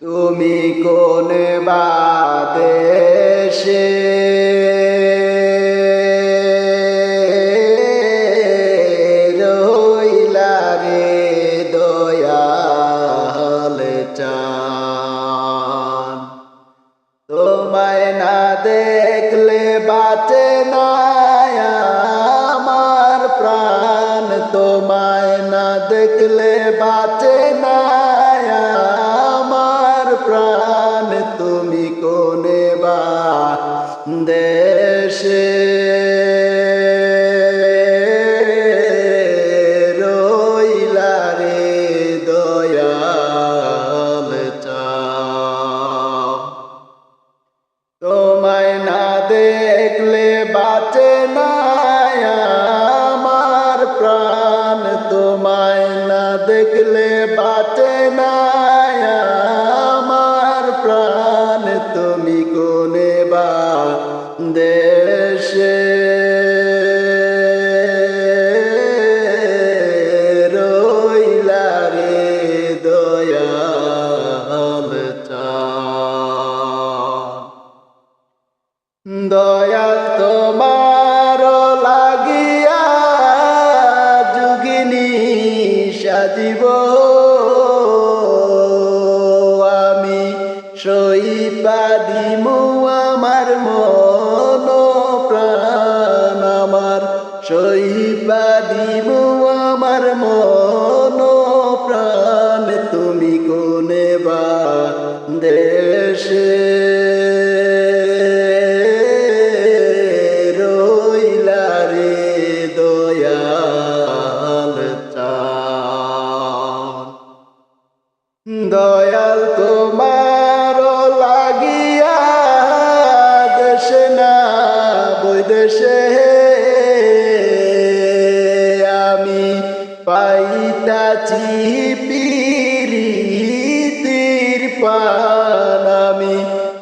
তুমি কোন বাদেশে রইলা রে দয়াল চাঁদ, তোমায় না দেখলে বাঁচে না আমার প্রাণ, তোমায় না দেখলে বাঁচে না আমার প্রাণ। তুমি কোনে বা দেশে রইলা রে দয়াল চাঁদ, তোমায় না দেখলে বাঁচে না আমার প্রাণ, তোমায় না দেখলে বাঁচে না আমার প্রাণ। তুমি কোনে বা দেশে রইলা রে দয়াল চাঁদ, দয়াল তোমার লাগিয়া যুগিনী সাজিব আমি, সইপা দিমু আমার মন প্রাণ, আমার সইপা দিমু আমার মন প্রাণ। তুমি কোনে বা দেশে রইলা রে দয়াল চাঁদ, দয়াল তোমার লাগিয়া দেশে না বৈদেশে আমি পাইতাছি পিরিতির পান, আমি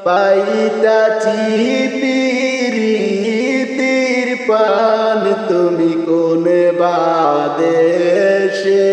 পাইতাছি পিরিতির পান। তুমি কোন বাদেশে